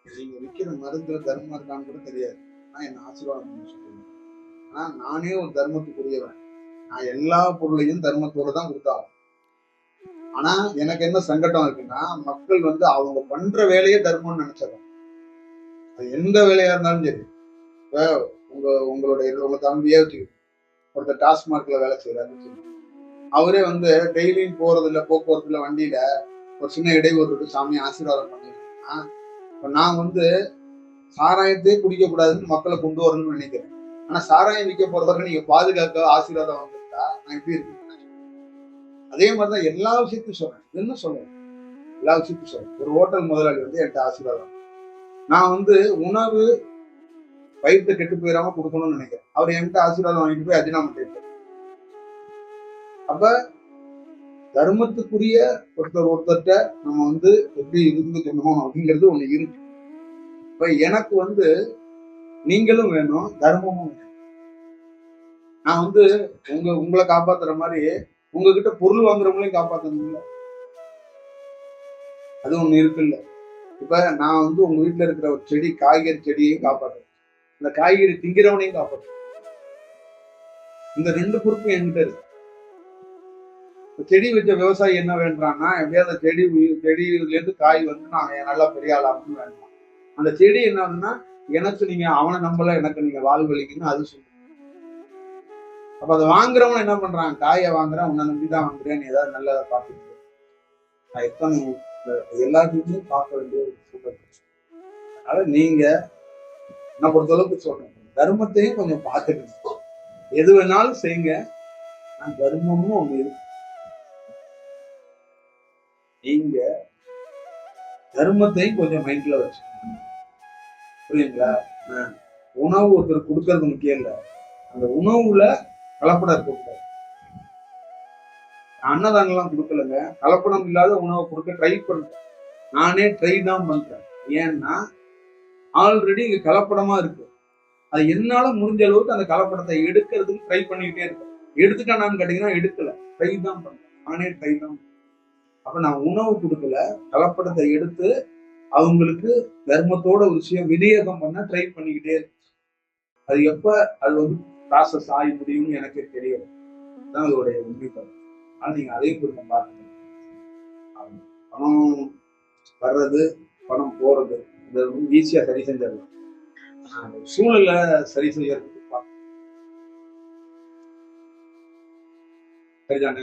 நீங்க விற்கிற மருந்துல தர்மம் இருக்கான்னு கூட தெரியாது. ஆனா என்ன ஆசீர்வாதம் பண்ண சொல்லுங்க. ஆனா நானே ஒரு தர்மத்துக்குரியவன். நான் எல்லா பொருளையும் தர்மத்தோட தான் கொடுத்தாகும். ஆனா எனக்கு என்ன சங்கடம் இருக்குன்னா, மக்கள் வந்து அவங்க பண்ற வேலையே தர்மம்னு நினைச்சிடறாங்க. அது எந்த வேலையா இருந்தாலும் சரி. இப்ப உங்களுடைய உங்க தம்பியே வச்சுக்கிட்டு ஒருத்தர் டாஸ்மார்க்ல வேலை செய்யறாருன்னு சொல்லி அவரே வந்து டெய்லியும் போறதுல போக்குவரத்துல வண்டியில ஒரு சின்ன இடையூறு இருக்கு, சாமி ஆசீர்வாதம் பண்ணுங்கன்னா, இப்ப நான் வந்து சாராயத்தையே குடிக்க கூடாதுன்னு மக்களை கொண்டு வரணும்னு நினைக்கிறேன். ஆனா சாராயம் விற்க போறவர்கள் நீங்க பாதுகாக்க ஆசீர்வாதம் வந்துட்டா நான் எப்படி இருக்கேன். அதே மாதிரிதான் எல்லா விஷயத்தையும் சொல்றேன். என்ன சொல்றேன், எல்லா விஷயத்தையும் சொல்றேன். ஒரு ஹோட்டல் முதலாளி வந்து என்கிட்ட ஆசீர்வாதம், நான் வந்து உணவு வயிற்று கெட்டு போயிடாம கொடுக்கணும்னு நினைக்கிறேன். அவர் என்கிட்ட ஆசீர்வாதம் வாங்கிட்டு போய் அஜினாம கேட்பார். அப்ப தர்மத்துக்குரிய ஒருத்தர்கிட்ட நம்ம வந்து எப்படி இருந்துக்கணும் அப்படிங்கிறது ஒண்ணு இருக்கு. இப்ப எனக்கு வந்து நீங்களும் வேணும், தர்மமும் வேணும். நான் வந்து உங்களை காப்பாத்துற மாதிரி உங்ககிட்ட பொருள் வாங்குறவங்களையும் காப்பாத்தணும்ல, அது ஒண்ணு இருக்குல்ல. இப்ப நான் வந்து உங்க வீட்டுல இருக்கிற ஒரு செடி, காய்கறி செடியையும் காப்பாற்றுறேன், இந்த காய்கறி திங்கிறவனையும் காப்பாற்றுறேன். இந்த ரெண்டு பொறுப்பும் என்கிட்ட இருக்கு. செடி வச்ச விவசாயி என்ன வேண்டான்னா, எப்படியாவது அந்த செடியில இருந்து காய் வந்து நான் நல்லா பெரிய ஆளாகணும்னு வேண்டாம். அந்த செடி என்னன்னா, எனக்கு நீங்க அவனை நம்பல, எனக்கு நீங்க வாழ்வழிக்கணும் அது சொல்லு. அப்ப அதை வாங்குறவன் என்ன பண்றான், காயை வாங்குறான், உன்னை நம்பிதான் வாங்குறேன், நீ ஏதாவது நல்லதை பார்த்துட்டு நான் எத்தனை எல்லாத்தையுமே பார்க்க வேண்டிய ஒரு சூழல். அதனால நீங்க என்ன பொறுத்தளவுக்கு சொல்றேன், தர்மத்தையும் கொஞ்சம் பார்த்துக்கணும். எது வேணாலும் செய்யுங்க, நான் தர்மமும் ஒண்ணு இருக்கு. நீங்க தர்மத்தையும் கொஞ்சம் மைண்ட்ல வச்சுக்கணும். புரியுங்களா? உணவு ஒருத்தர் கொடுக்கறது முக்கியம் இல்ல, அந்த உணவுல கலப்படம் இருக்கக்கூடாது. அன்னதானம் எல்லாம் கொடுக்கலங்க, கலப்படம் இல்லாத உணவை கொடுக்க ட்ரை பண்றேன். நானே ட்ரை தான் பண்றேன். ஏன்னா ஆல்ரெடி இங்க கலப்படமா இருக்கு. அது என்னால முடிஞ்ச அளவுக்கு அந்த கலப்படத்தை எடுக்கிறதுக்கு ட்ரை பண்ணிக்கிட்டே இருக்கேன். எடுத்துட்டானான்னு கேட்டீங்கன்னா எடுக்கல, ட்ரை தான் பண்றேன். நானே ட்ரை தான். அப்ப நான் உணவு கொடுக்கல, கலப்படத்தை எடுத்து அவங்களுக்கு தர்மத்தோட ஒரு விஷயம் விநியோகம் பண்ண ட்ரை பண்ணிக்கிட்டே இருக்கு. அது எப்ப அது வந்து ப்ராசஸ் ஆகி முடியும்னு எனக்கே தெரியல. அதுதான் அதோடைய உண்மை கருத்து. ஆனா நீங்க அதையும் கொஞ்சம் பாருங்க. பணம் வர்றது, பணம் போறது, இதை வந்து ஈஸியா சரி செஞ்சிடலாம். சூழலை சரி செய்யறதுக்கு சரிதானே?